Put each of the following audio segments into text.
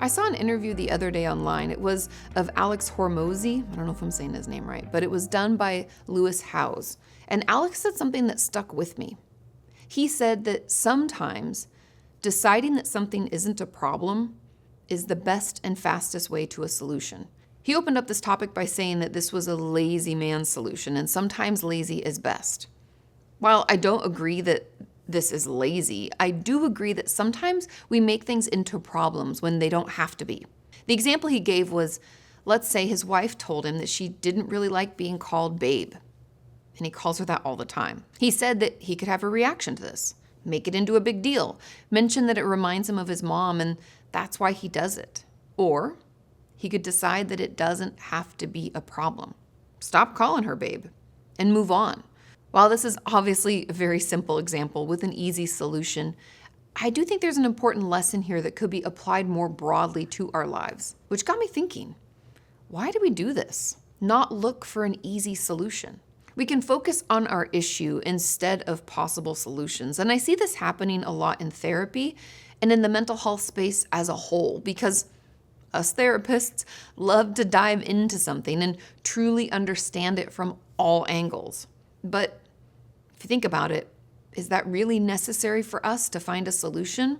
I saw an interview the other day online. It was of Alex Hormozy. I don't know if I'm saying his name right, but it was done by Lewis Howes. And Alex said something that stuck with me. He said that sometimes deciding that something isn't a problem is the best and fastest way to a solution. He opened up this topic by saying that this was a lazy man's solution, and sometimes lazy is best. While I don't agree that this is lazy, I do agree that sometimes we make things into problems when they don't have to be. The example he gave was, let's say his wife told him that she didn't really like being called babe, and he calls her that all the time. He said that he could have a reaction to this, make it into a big deal, mention that it reminds him of his mom and that's why he does it. Or he could decide that it doesn't have to be a problem. Stop calling her babe and move on. While this is obviously a very simple example with an easy solution, I do think there's an important lesson here that could be applied more broadly to our lives, which got me thinking, why do we do this? Not look for an easy solution. We can focus on our issue instead of possible solutions. And I see this happening a lot in therapy and in the mental health space as a whole, because us therapists love to dive into something and truly understand it from all angles. But if you think about it, is that really necessary for us to find a solution?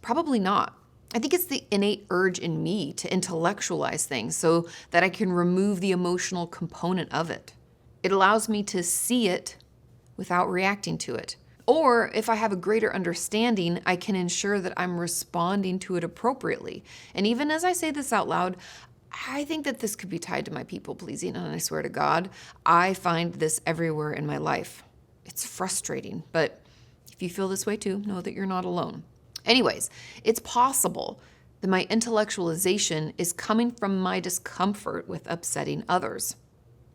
Probably not. I think it's the innate urge in me to intellectualize things so that I can remove the emotional component of it. It allows me to see it without reacting to it. Or if I have a greater understanding, I can ensure that I'm responding to it appropriately. And even as I say this out loud, I think that this could be tied to my people pleasing, and I swear to God, I find this everywhere in my life. It's frustrating, but if you feel this way too, know that you're not alone. Anyways, it's possible that my intellectualization is coming from my discomfort with upsetting others.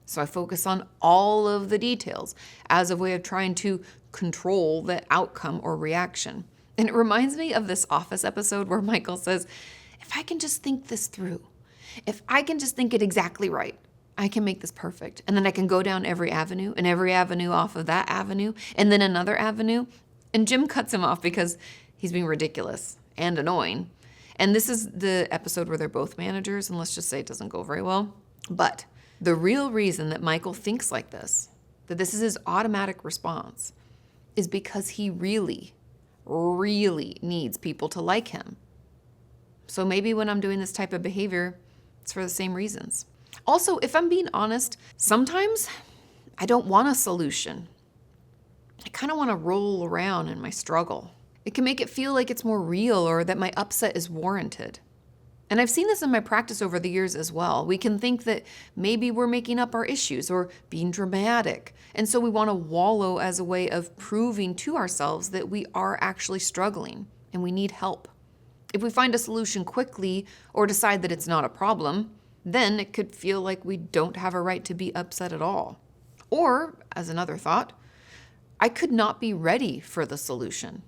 So I focus on all of the details as a way of trying to control the outcome or reaction. And it reminds me of this Office episode where Michael says, if I can just think this through, if I can just think it exactly right, I can make this perfect. And then I can go down every avenue and every avenue off of that avenue and then another avenue. And Jim cuts him off because he's being ridiculous and annoying. And this is the episode where they're both managers, and let's just say it doesn't go very well. But the real reason that Michael thinks like this, that this is his automatic response, is because he really, really needs people to like him. So maybe when I'm doing this type of behavior, it's for the same reasons. Also, if I'm being honest, sometimes I don't want a solution. I kind of want to roll around in my struggle. It can make it feel like it's more real or that my upset is warranted. And I've seen this in my practice over the years as well. We can think that maybe we're making up our issues or being dramatic. And so we want to wallow as a way of proving to ourselves that we are actually struggling and we need help. If we find a solution quickly or decide that it's not a problem, then it could feel like we don't have a right to be upset at all. Or, as another thought, I could not be ready for the solution.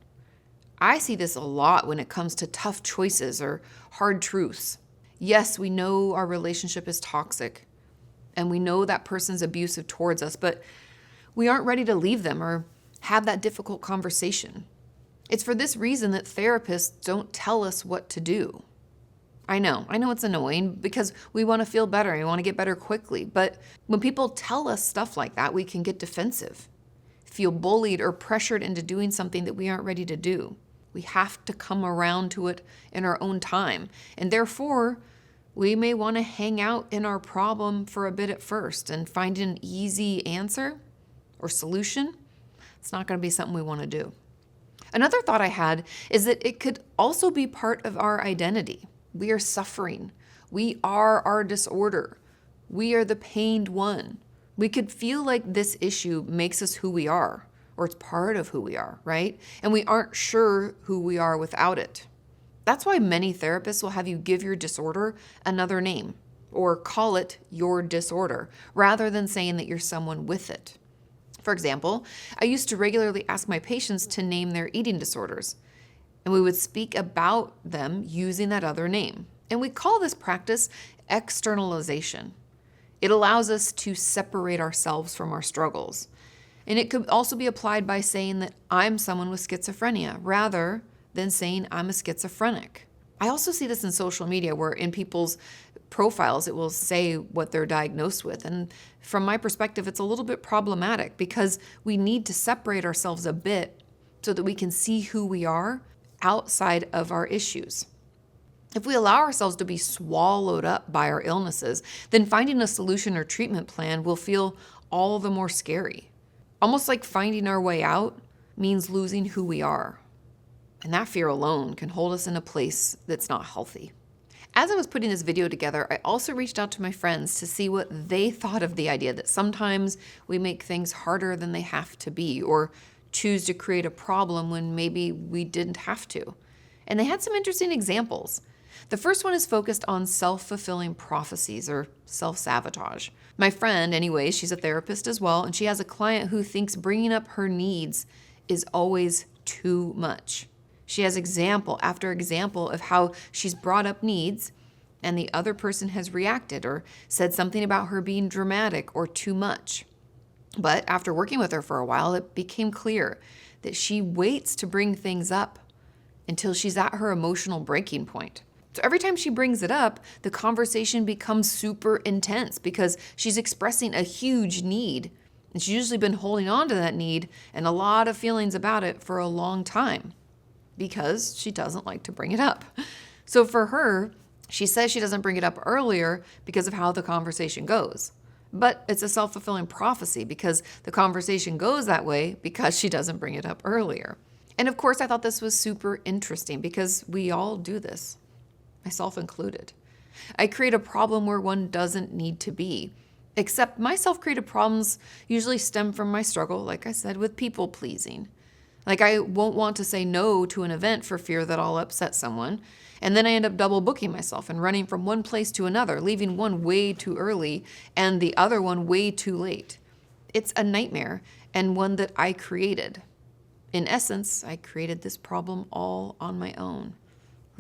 I see this a lot when it comes to tough choices or hard truths. Yes, we know our relationship is toxic and we know that person's abusive towards us, but we aren't ready to leave them or have that difficult conversation. It's for this reason that therapists don't tell us what to do. I know it's annoying because we want to feel better and we want to get better quickly, but when people tell us stuff like that, we can get defensive, feel bullied or pressured into doing something that we aren't ready to do. We have to come around to it in our own time. And therefore, we may want to hang out in our problem for a bit at first and find an easy answer or solution. It's not going to be something we want to do. Another thought I had is that it could also be part of our identity. We are suffering. We are our disorder. We are the pained one. We could feel like this issue makes us who we are, or it's part of who we are, right? And we aren't sure who we are without it. That's why many therapists will have you give your disorder another name or call it your disorder rather than saying that you're someone with it. For example, I used to regularly ask my patients to name their eating disorders, and we would speak about them using that other name. And we call this practice externalization. It allows us to separate ourselves from our struggles. And it could also be applied by saying that I'm someone with schizophrenia rather than saying I'm a schizophrenic. I also see this in social media where in people's profiles, it will say what they're diagnosed with. And from my perspective, it's a little bit problematic because we need to separate ourselves a bit so that we can see who we are outside of our issues. If we allow ourselves to be swallowed up by our illnesses, then finding a solution or treatment plan will feel all the more scary. Almost like finding our way out means losing who we are. And that fear alone can hold us in a place that's not healthy. As I was putting this video together, I also reached out to my friends to see what they thought of the idea that sometimes we make things harder than they have to be, or choose to create a problem when maybe we didn't have to. And they had some interesting examples. The first one is focused on self-fulfilling prophecies or self-sabotage. My friend, anyway, she's a therapist as well, and she has a client who thinks bringing up her needs is always too much. She has example after example of how she's brought up needs and the other person has reacted or said something about her being dramatic or too much. But after working with her for a while, it became clear that she waits to bring things up until she's at her emotional breaking point. So every time she brings it up, the conversation becomes super intense because she's expressing a huge need. And she's usually been holding on to that need and a lot of feelings about it for a long time because she doesn't like to bring it up. So for her, she says she doesn't bring it up earlier because of how the conversation goes. But it's a self-fulfilling prophecy because the conversation goes that way because she doesn't bring it up earlier. And of course, I thought this was super interesting because we all do this, myself included. I create a problem where one doesn't need to be, except my self-created problems usually stem from my struggle, like I said, with people pleasing. Like I won't want to say no to an event for fear that I'll upset someone. And then I end up double booking myself and running from one place to another, leaving one way too early and the other one way too late. It's a nightmare and one that I created. In essence, I created this problem all on my own.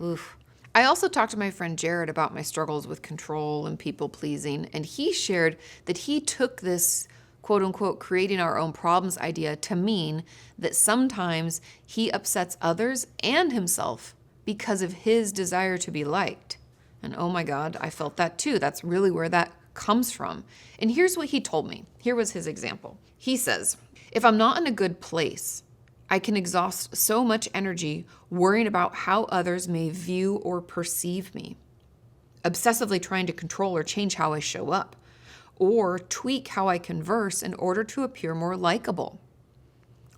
Oof. I also talked to my friend Jared about my struggles with control and people pleasing, and he shared that he took this quote unquote creating our own problems idea to mean that sometimes he upsets others and himself because of his desire to be liked. And oh my God, I felt that too. That's really where that comes from. And here's what he told me. Here was his example. He says, if I'm not in a good place, I can exhaust so much energy worrying about how others may view or perceive me, obsessively trying to control or change how I show up, or tweak how I converse in order to appear more likable,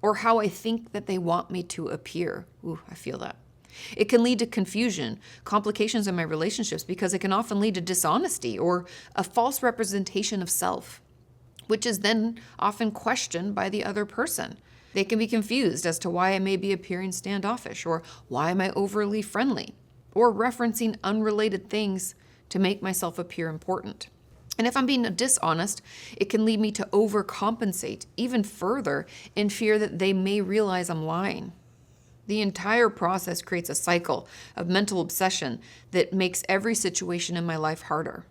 or how I think that they want me to appear. Ooh, I feel that. It can lead to confusion, complications in my relationships because it can often lead to dishonesty or a false representation of self, which is then often questioned by the other person. They can be confused as to why I may be appearing standoffish, or why am I overly friendly, or referencing unrelated things to make myself appear important. And if I'm being dishonest, it can lead me to overcompensate even further in fear that they may realize I'm lying. The entire process creates a cycle of mental obsession that makes every situation in my life harder.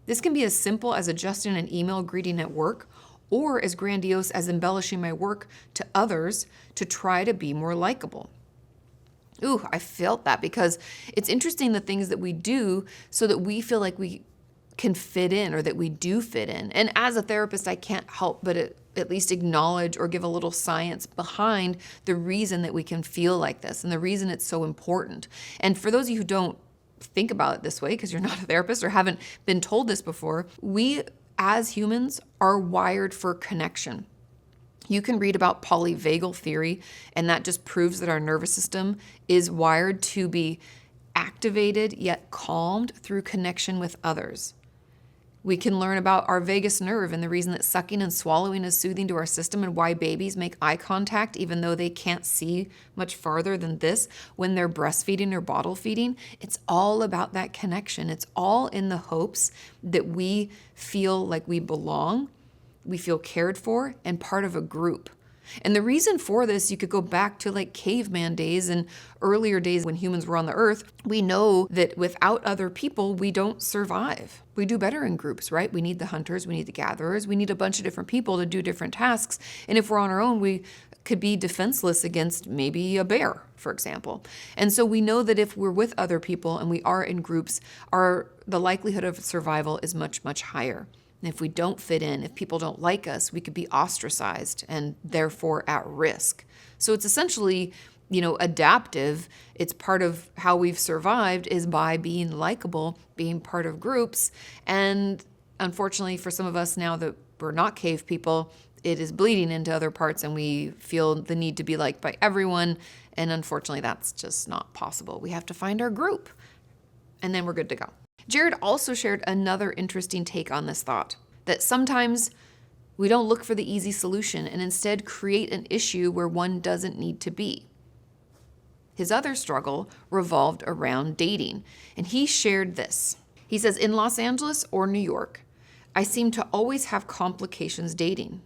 This can be as simple as adjusting an email greeting at work, or as grandiose as embellishing my work to others to try to be more likable. Ooh, I felt that because it's interesting the things that we do so that we feel like we can fit in or that we do fit in. And as a therapist, I can't help but at least acknowledge or give a little science behind the reason that we can feel like this and the reason it's so important. And for those of you who don't think about it this way because you're not a therapist or haven't been told this before, we as humans are wired for connection. You can read about polyvagal theory, and that just proves that our nervous system is wired to be activated yet calmed through connection with others. We can learn about our vagus nerve and the reason that sucking and swallowing is soothing to our system and why babies make eye contact even though they can't see much farther than this when they're breastfeeding or bottle feeding. It's all about that connection. It's all in the hopes that we feel like we belong, we feel cared for, and part of a group. And the reason for this, you could go back to like caveman days and earlier days when humans were on the earth. We know that without other people, we don't survive. We do better in groups, right? We need the hunters, we need the gatherers, we need a bunch of different people to do different tasks. And if we're on our own, we could be defenseless against maybe a bear, for example. And so we know that if we're with other people and we are in groups, the likelihood of survival is much, much higher. And if we don't fit in, if people don't like us, we could be ostracized and therefore at risk. So it's essentially, adaptive. It's part of how we've survived is by being likable, being part of groups. And unfortunately for some of us now that we're not cave people, it is bleeding into other parts and we feel the need to be liked by everyone. And unfortunately, that's just not possible. We have to find our group and then we're good to go. Jared also shared another interesting take on this thought, that sometimes we don't look for the easy solution and instead create an issue where one doesn't need to be. His other struggle revolved around dating, and he shared this. He says, in Los Angeles or New York, I seem to always have complications dating.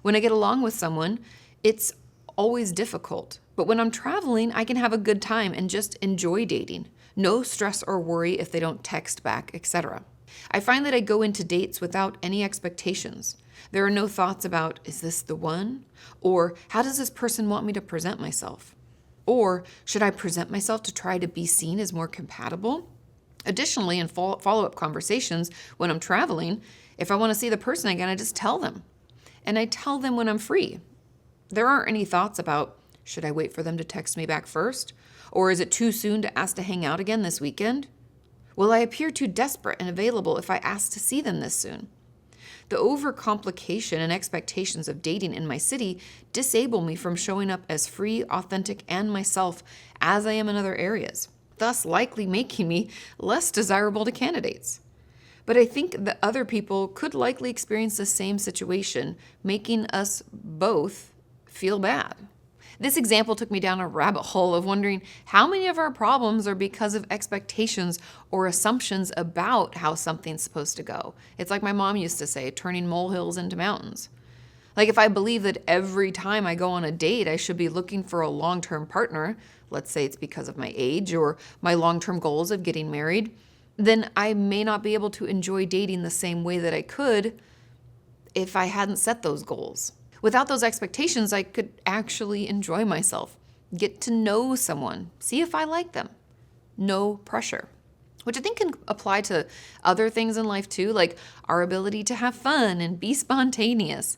When I get along with someone, it's always difficult. But when I'm traveling, I can have a good time and just enjoy dating. No stress or worry if they don't text back, etc. I find that I go into dates without any expectations. There are no thoughts about, is this the one? Or how does this person want me to present myself? Or should I present myself to try to be seen as more compatible? Additionally, in follow-up conversations, when I'm traveling, if I want to see the person again, I just tell them. And I tell them when I'm free. There aren't any thoughts about, should I wait for them to text me back first? Or is it too soon to ask to hang out again this weekend? Will I appear too desperate and available if I ask to see them this soon? The overcomplication and expectations of dating in my city disable me from showing up as free, authentic, and myself as I am in other areas, thus likely making me less desirable to candidates. But I think that other people could likely experience the same situation, making us both feel bad. This example took me down a rabbit hole of wondering how many of our problems are because of expectations or assumptions about how something's supposed to go. It's like my mom used to say, turning molehills into mountains. Like if I believe that every time I go on a date, I should be looking for a long-term partner, let's say it's because of my age or my long-term goals of getting married, then I may not be able to enjoy dating the same way that I could if I hadn't set those goals. Without those expectations, I could actually enjoy myself, get to know someone, see if I like them. No pressure, which I think can apply to other things in life too, like our ability to have fun and be spontaneous.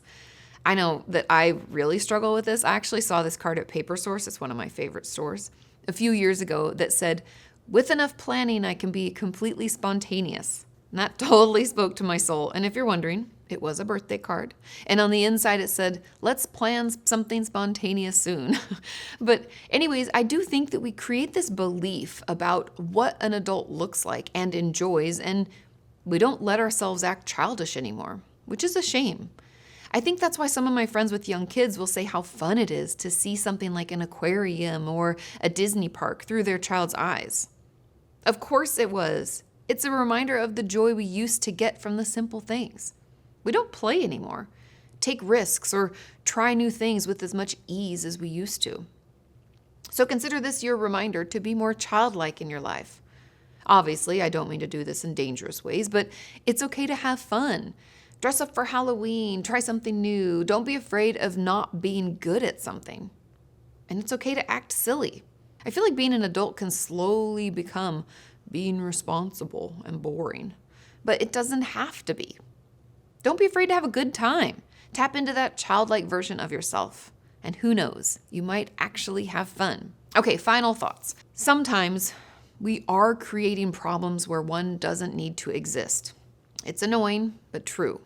I know that I really struggle with this. I actually saw this card at Paper Source. It's one of my favorite stores a few years ago that said, with enough planning, I can be completely spontaneous. And that totally spoke to my soul. And if you're wondering, it was a birthday card. And on the inside, it said, let's plan something spontaneous soon. But anyways, I do think that we create this belief about what an adult looks like and enjoys, and we don't let ourselves act childish anymore, which is a shame. I think that's why some of my friends with young kids will say how fun it is to see something like an aquarium or a Disney park through their child's eyes. Of course it was. It's a reminder of the joy we used to get from the simple things. We don't play anymore, take risks, or try new things with as much ease as we used to. So consider this your reminder to be more childlike in your life. Obviously, I don't mean to do this in dangerous ways, but it's okay to have fun. Dress up for Halloween, try something new. Don't be afraid of not being good at something. And it's okay to act silly. I feel like being an adult can slowly become being responsible and boring, but it doesn't have to be. Don't be afraid to have a good time. Tap into that childlike version of yourself. And who knows, you might actually have fun. Okay, final thoughts. Sometimes we are creating problems where one doesn't need to exist. It's annoying, but true.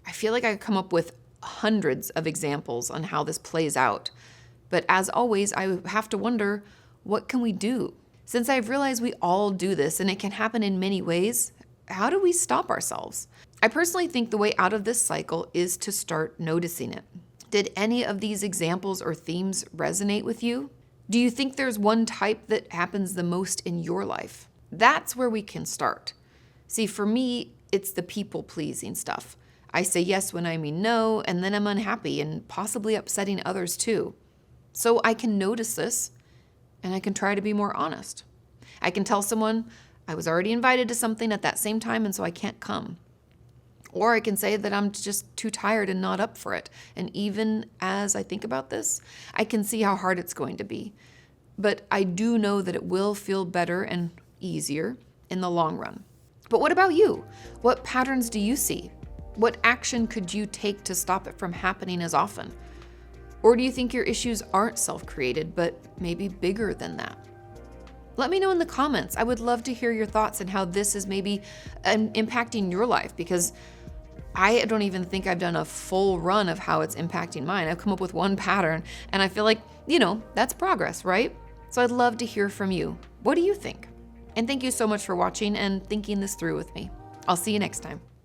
I feel like I could come up with hundreds of examples on how this plays out. But as always, I have to wonder, what can we do? Since I've realized we all do this and it can happen in many ways, how do we stop ourselves? I personally think the way out of this cycle is to start noticing it. Did any of these examples or themes resonate with you? Do you think there's one type that happens the most in your life? That's where we can start. See, for me, it's the people-pleasing stuff. I say yes when I mean no, and then I'm unhappy and possibly upsetting others too. So I can notice this, and I can try to be more honest. I can tell someone I was already invited to something at that same time, and so I can't come. Or I can say that I'm just too tired and not up for it. And even as I think about this, I can see how hard it's going to be. But I do know that it will feel better and easier in the long run. But what about you? What patterns do you see? What action could you take to stop it from happening as often? Or do you think your issues aren't self-created, but maybe bigger than that? Let me know in the comments. I would love to hear your thoughts and how this is maybe impacting your life, because I don't even think I've done a full run of how it's impacting mine. I've come up with one pattern, and I feel like, that's progress, right? So I'd love to hear from you. What do you think? And thank you so much for watching and thinking this through with me. I'll see you next time.